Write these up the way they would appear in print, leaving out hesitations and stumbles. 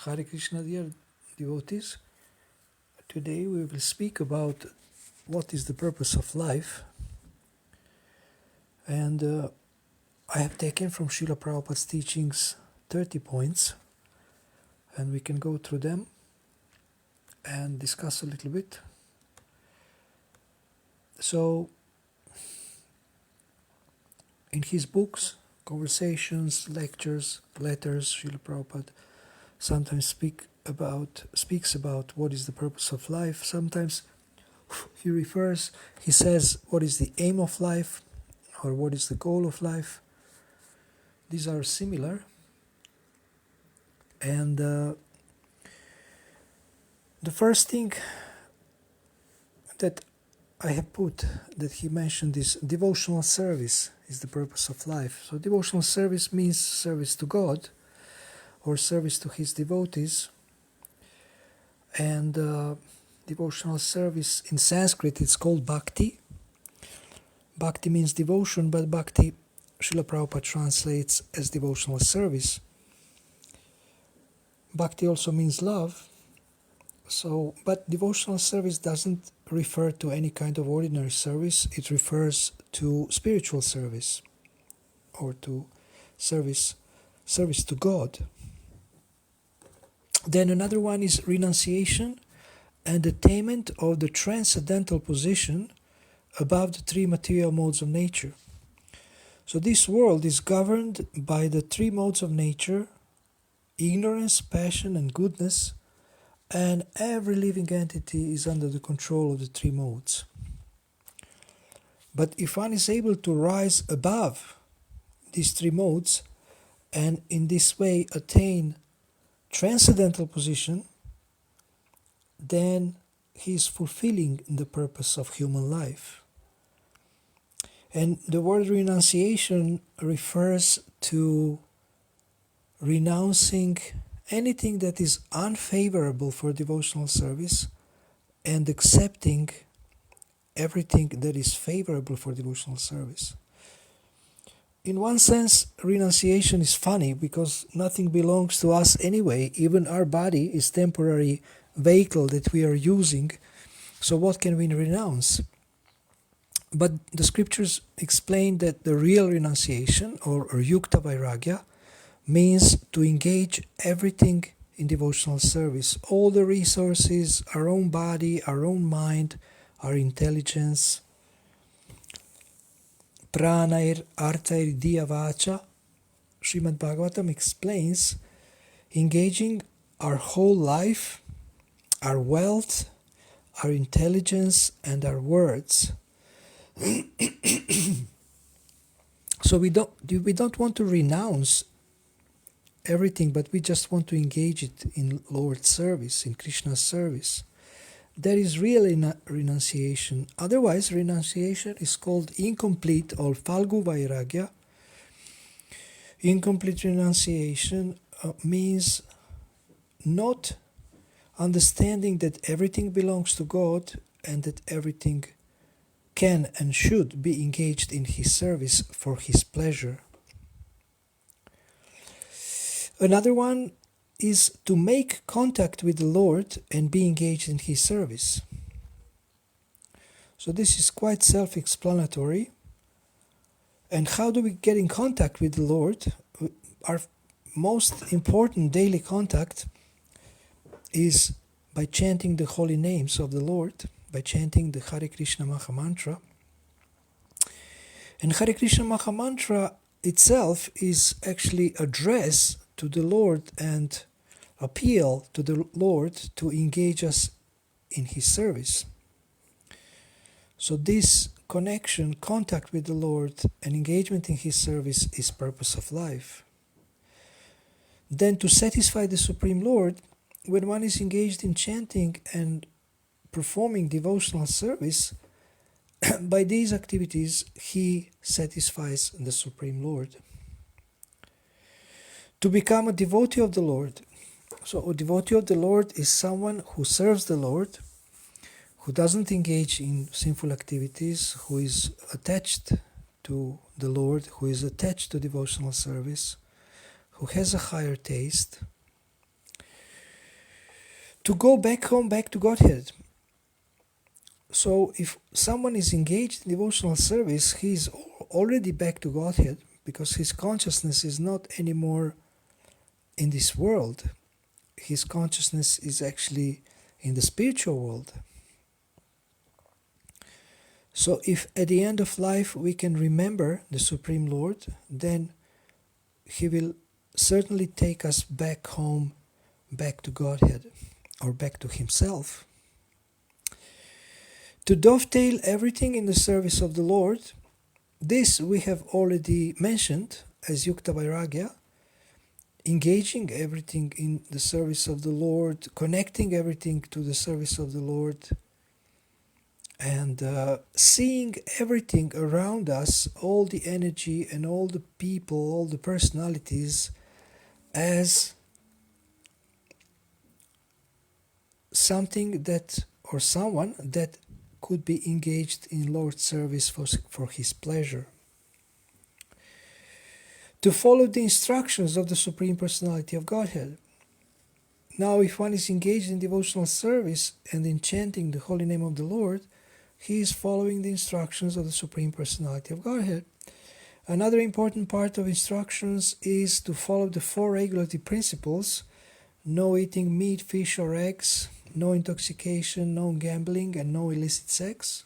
Hare Krishna, dear devotees. Today we will speak about what is the purpose of life. And I have taken from Srila Prabhupada's teachings 30 points, and we can go through them and discuss a little bit. So, in his books, conversations, lectures, letters, Srila Prabhupada sometimes speaks about what is the purpose of life. Sometimes he says what is the aim of life or what is the goal of life. These are similar, and the first thing that I have put that he mentioned is devotional service is the purpose of life. So devotional service means service to God or service to his devotees. And devotional service in Sanskrit it's called bhakti. Bhakti means devotion, but bhakti Srila Prabhupada translates as devotional service. Bhakti also means love. So, but devotional service doesn't refer to any kind of ordinary service. It refers to spiritual service or to service to God. Then another one is renunciation and attainment of the transcendental position above the three material modes of nature. So this world is governed by the three modes of nature: ignorance, passion, and goodness, and every living entity is under the control of the three modes. But if one is able to rise above these three modes and in this way attain transcendental position, then he is fulfilling the purpose of human life. And the word renunciation refers to renouncing anything that is unfavorable for devotional service and accepting everything that is favorable for devotional service. In one sense, renunciation is funny because nothing belongs to us anyway. Even our body is temporary vehicle that we are using. So what can we renounce? But the scriptures explain that the real renunciation or yukta vairagya means to engage everything in devotional service. All the resources, our own body, our own mind, our intelligence, pranair artair diya vacha. Srimad Bhagavatam explains engaging our whole life, our wealth, our intelligence, and our words. So we don't want to renounce everything, but we just want to engage it in Lord's service, in Krishna's service. That is real renunciation. Otherwise, renunciation is called incomplete or falgu vairagya. Incomplete renunciation means not understanding that everything belongs to God and that everything can and should be engaged in His service for His pleasure. Another one is to make contact with the Lord and be engaged in His service. So this is quite self-explanatory. And how do we get in contact with the Lord? Our most important daily contact is by chanting the holy names of the Lord, by chanting the Hare Krishna Maha Mantra. And Hare Krishna Maha Mantra itself is actually address to the Lord and appeal to the Lord to engage us in His service. So this connection, contact with the Lord and engagement in His service is purpose of life. Then to satisfy the Supreme Lord, when one is engaged in chanting and performing devotional service, by these activities he satisfies the Supreme Lord. To become a devotee of the Lord. So a devotee of the Lord is someone who serves the Lord, who doesn't engage in sinful activities, who is attached to the Lord, who is attached to devotional service, who has a higher taste. to go back home, back to Godhead. So if someone is engaged in devotional service, he is already back to Godhead, because his consciousness is not anymore in this world. His consciousness is actually in the spiritual world. So if at the end of life we can remember the Supreme Lord, then He will certainly take us back home, back to Godhead, or back to Himself. To dovetail everything in the service of the Lord, this we have already mentioned as Yukta Vairagya, engaging everything in the service of the Lord, connecting everything to the service of the Lord, and seeing everything around us, all the energy and all the people, all the personalities, as something that, or someone that could be engaged in Lord's service for His pleasure. To follow the instructions of the Supreme Personality of Godhead. Now, if one is engaged in devotional service and in chanting the holy name of the Lord, he is following the instructions of the Supreme Personality of Godhead. Another important part of instructions is to follow the 4 regulative principles: no eating meat, fish or eggs, no intoxication, no gambling, and no illicit sex.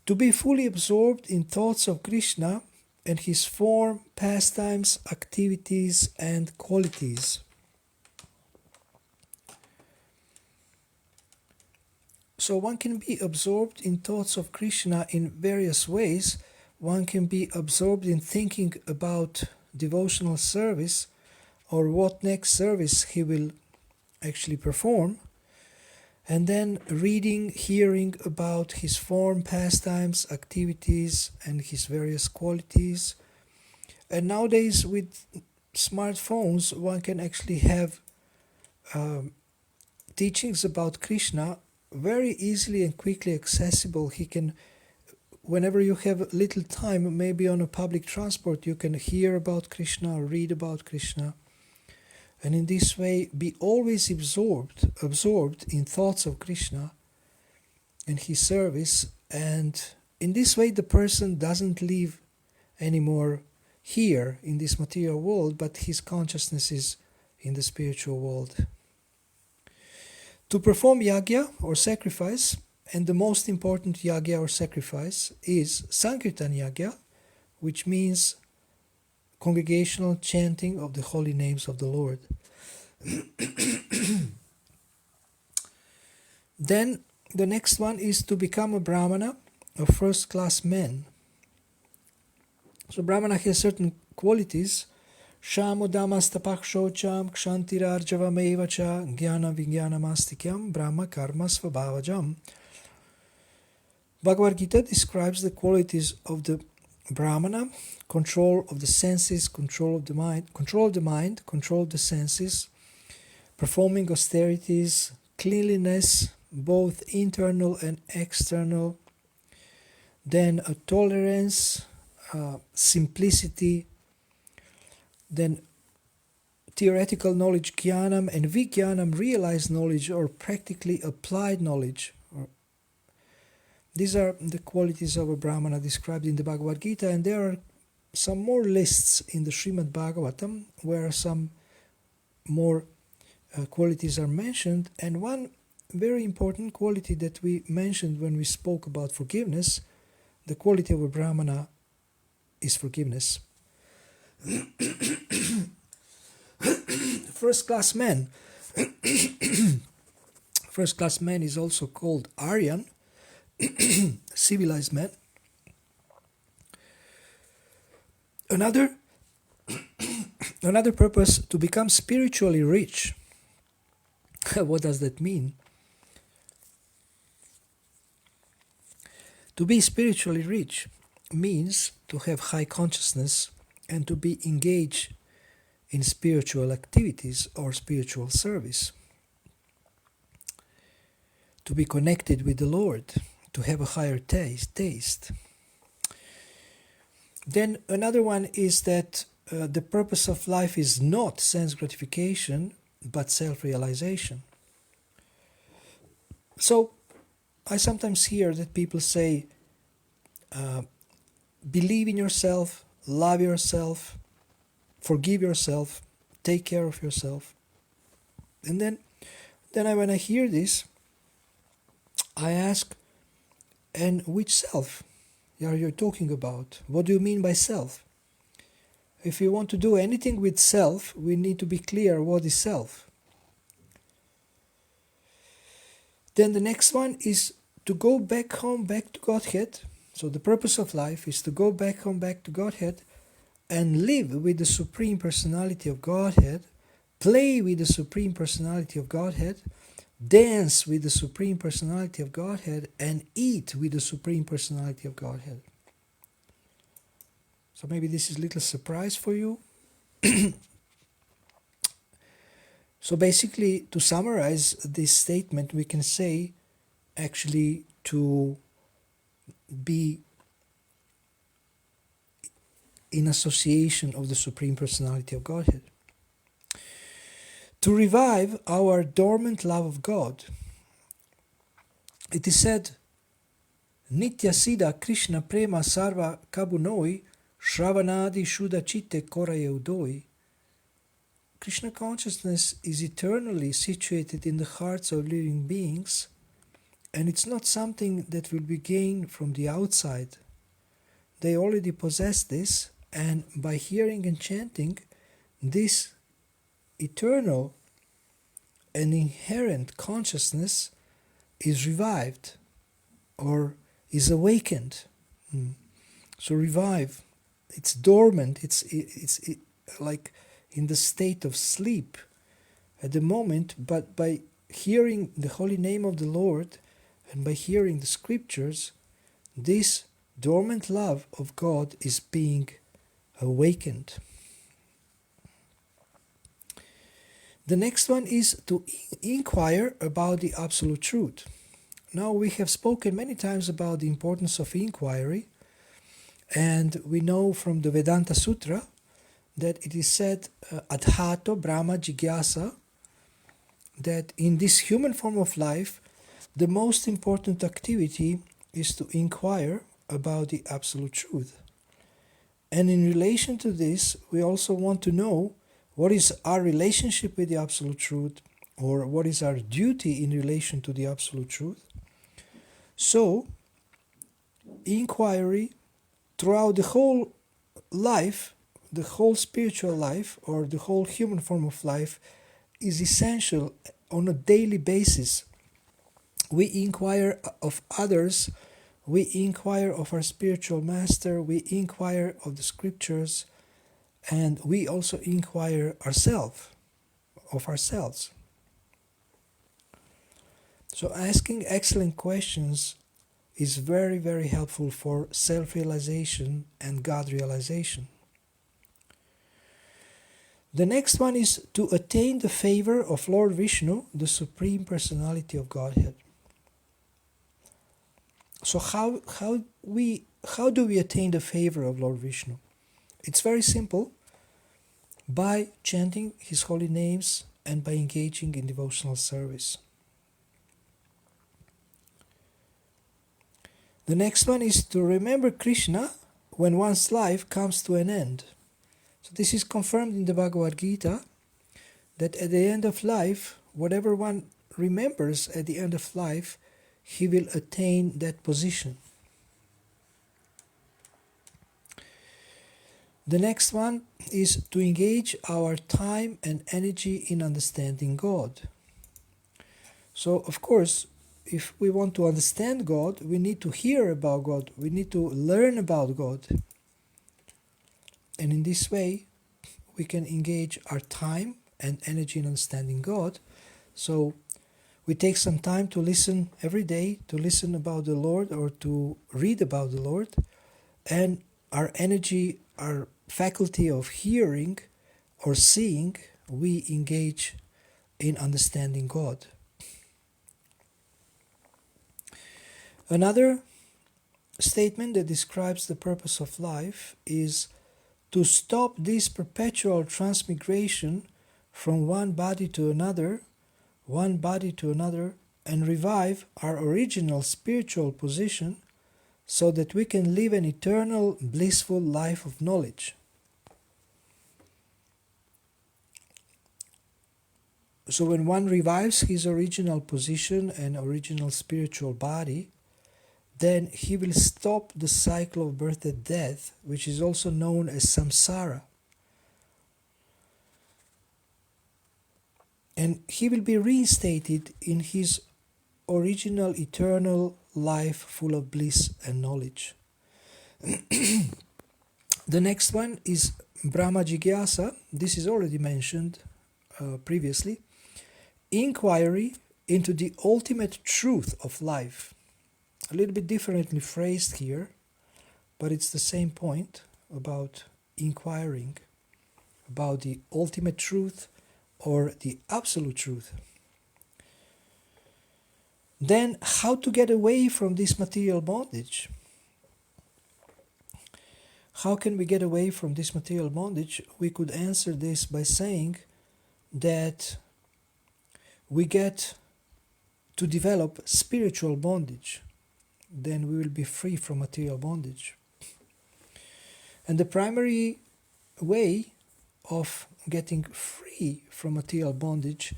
To be fully absorbed in thoughts of Krishna and His form, pastimes, activities, and qualities. So one can be absorbed in thoughts of Krishna in various ways. One can be absorbed in thinking about devotional service, or what next service he will actually perform, and then reading, hearing about his form, pastimes, activities, and his various qualities. And nowadays with smartphones, one can actually have teachings about Krishna very easily and quickly accessible. He can, whenever you have little time, maybe on a public transport, you can hear about Krishna or read about Krishna. And in this way, be always absorbed in thoughts of Krishna and His service. And in this way, the person doesn't live anymore here in this material world, but his consciousness is in the spiritual world. To perform yagya or sacrifice, and the most important yagya or sacrifice is Sankirtan yagya, which means congregational chanting of the holy names of the Lord. Then the next one is to become a Brahmana, a first-class man. So Brahmana has certain qualities: Shamodamastapach shocham kshantirarjavameva cha jnana vijnanamastikam brahma karma svabhavajam. Bhagavad Gita describes the qualities of the Brahmana: control of the senses, control of the mind, control of the senses, performing austerities, cleanliness, both internal and external, then a tolerance, simplicity, then theoretical knowledge, jnanam, and vijnanam, realized knowledge or practically applied knowledge. These are the qualities of a Brahmana described in the Bhagavad Gita, and there are some more lists in the Srimad Bhagavatam where some more qualities are mentioned. And one very important quality that we mentioned when we spoke about forgiveness, the quality of a Brahmana is forgiveness. First class man. First class man is also called Aryan, civilized man. Another purpose, to become spiritually rich. What does that mean? To be spiritually rich means to have high consciousness and to be engaged in spiritual activities or spiritual service. To be connected with the Lord, to have a higher taste. Then another one is that the purpose of life is not sense gratification, but self-realization. So I sometimes hear that people say, believe in yourself, love yourself, forgive yourself, take care of yourself. And then when I hear this, I ask, and which self are you talking about? What do you mean by self? If we want to do anything with self, we need to be clear what is self. Then the next one is to go back home, back to Godhead. So the purpose of life is to go back home, back to Godhead, and live with the Supreme Personality of Godhead, play with the Supreme Personality of Godhead, dance with the Supreme Personality of Godhead, and eat with the Supreme Personality of Godhead. So maybe this is a little surprise for you. So basically, to summarize this statement, we can say actually to be in association of the Supreme Personality of Godhead. To revive our dormant love of God. It is said, Nitya Siddha Krishna Prema Sarva Kabunoi Shravanadi Shuddha Chitte Korayeudoi. Krishna consciousness is eternally situated in the hearts of living beings, and it's not something that will be gained from the outside. They already possess this, and by hearing and chanting, this eternal and inherent consciousness is revived or is awakened. So revive, it's dormant, it's like in the state of sleep at the moment, but by hearing the holy name of the Lord and by hearing the scriptures, this dormant love of God is being awakened. The next one is to inquire about the absolute truth. Now, we have spoken many times about the importance of inquiry, and we know from the Vedanta Sutra that it is said, Adhato Brahma Jigyasa, that in this human form of life, the most important activity is to inquire about the absolute truth. And in relation to this, we also want to know what is our relationship with the absolute truth, or what is our duty in relation to the absolute truth. So, inquiry throughout the whole life, the whole spiritual life, or the whole human form of life, is essential on a daily basis. We inquire of others, we inquire of our spiritual master, we inquire of the scriptures, and we also inquire of ourselves. So asking excellent questions is very, very helpful for self-realization and God realization. The next one is to attain the favor of Lord Vishnu, the Supreme Personality of Godhead. So how do we attain the favor of Lord Vishnu? It's very simple, by chanting his holy names and by engaging in devotional service. The next one is to remember Krishna when one's life comes to an end. So this is confirmed in the Bhagavad Gita, that at the end of life, whatever one remembers at the end of life, he will attain that position. The next one is to engage our time and energy in understanding God. So, of course, if we want to understand God, we need to hear about God, we need to learn about God. And in this way, we can engage our time and energy in understanding God. So, we take some time to listen every day, to listen about the Lord or to read about the Lord. And our energy, our faculty of hearing or seeing, we engage in understanding God. Another statement that describes the purpose of life is to stop this perpetual transmigration from one body to another, and revive our original spiritual position so that we can live an eternal, blissful life of knowledge. So when one revives his original position and original spiritual body, then he will stop the cycle of birth and death, which is also known as samsara. And he will be reinstated in his original eternal life full of bliss and knowledge. The next one is Brahma Jigyasa. This is already mentioned previously. Inquiry into the ultimate truth of life. A little bit differently phrased here, but it's the same point about inquiring about the ultimate truth or the absolute truth. Then, how to get away from this material bondage? How can we get away from this material bondage? We could answer this by saying that we get to develop spiritual bondage. Then we will be free from material bondage. And the primary way of getting free from material bondage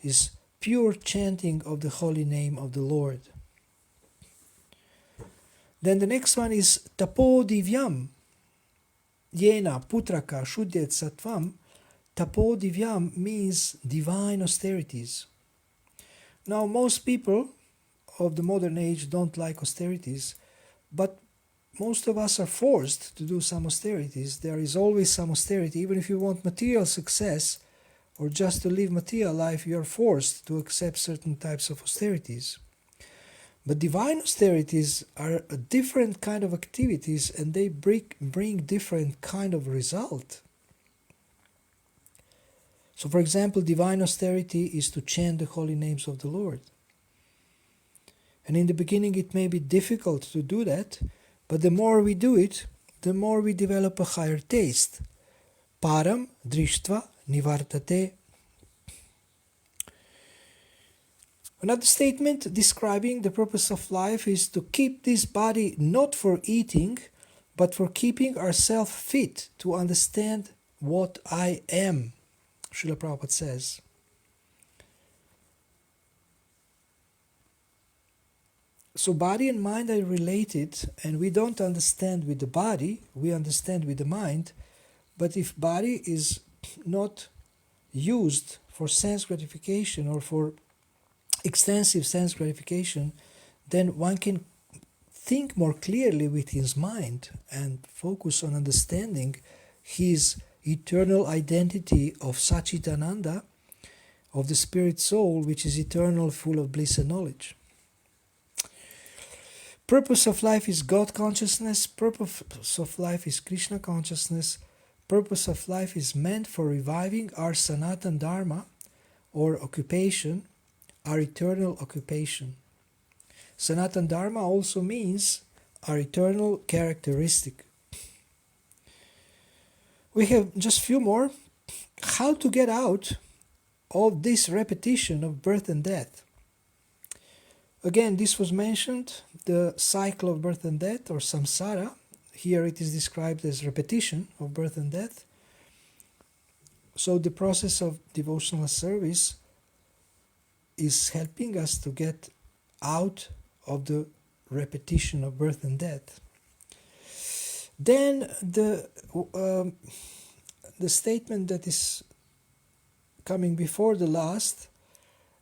is pure chanting of the holy name of the Lord. Then the next one is tapo divyam yena putraka shudyat sattvam. Tapo divyam means divine austerities. Now most people of the modern age don't like austerities, but most of us are forced to do some austerities. There is always some austerity. Even if you want material success or just to live material life, you are forced to accept certain types of austerities. But divine austerities are a different kind of activities, and they bring different kind of result. So for example, divine austerity is to chant the holy names of the Lord. And in the beginning it may be difficult to do that, but the more we do it, the more we develop a higher taste. Param drishtva nivartate. Another statement describing the purpose of life is to keep this body not for eating, but for keeping ourselves fit to understand what I am, Srila Prabhupada says. So body and mind are related, and we don't understand with the body, we understand with the mind. But if body is not used for sense gratification or for extensive sense gratification, then one can think more clearly with his mind and focus on understanding his eternal identity of Sachitananda, of the spirit soul, which is eternal, full of bliss and knowledge. Purpose of life is God consciousness, purpose of life is Krishna consciousness, purpose of life is meant for reviving our Sanatan Dharma, or occupation, our eternal occupation. Sanatan Dharma also means our eternal characteristic. We have just few more. How to get out of this repetition of birth and death? Again, this was mentioned, the cycle of birth and death, or samsara. Here it is described as repetition of birth and death. So the process of devotional service is helping us to get out of the repetition of birth and death. Then the statement that is coming before the last,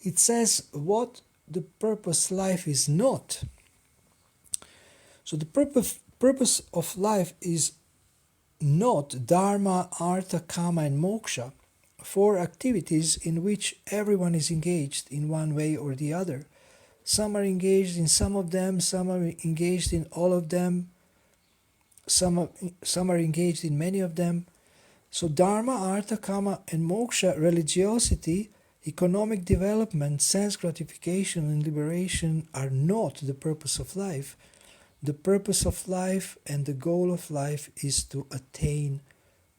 it says what the purpose life is not. So the purpose of life is not dharma, artha, kama and moksha, four activities in which everyone is engaged in one way or the other. Some are engaged in some of them, some are engaged in all of them, some are engaged in many of them. So dharma, artha, kama and moksha, religiosity, economic development, sense gratification and liberation are not the purpose of life. The purpose of life and the goal of life is to attain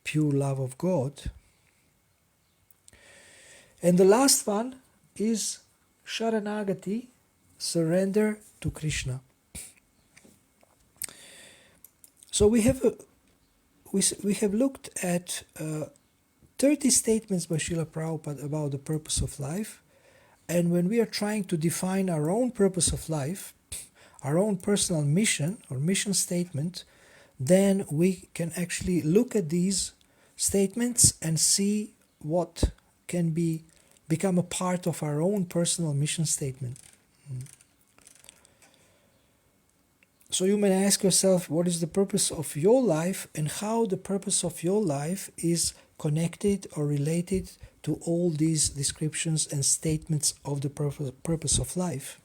pure love of God. And the last one is Sharanagati, surrender to Krishna. So we have looked at 30 statements by Srila Prabhupada about the purpose of life, and when we are trying to define our own purpose of life, our own personal mission or mission statement, then we can actually look at these statements and see what can become a part of our own personal mission statement. So you may ask yourself, what is the purpose of your life, and how the purpose of your life is connected or related to all these descriptions and statements of the purpose of life.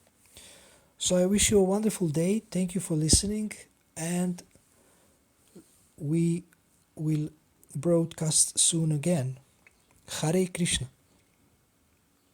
So I wish you a wonderful day. Thank you for listening, and we will broadcast soon again. Hare Krishna.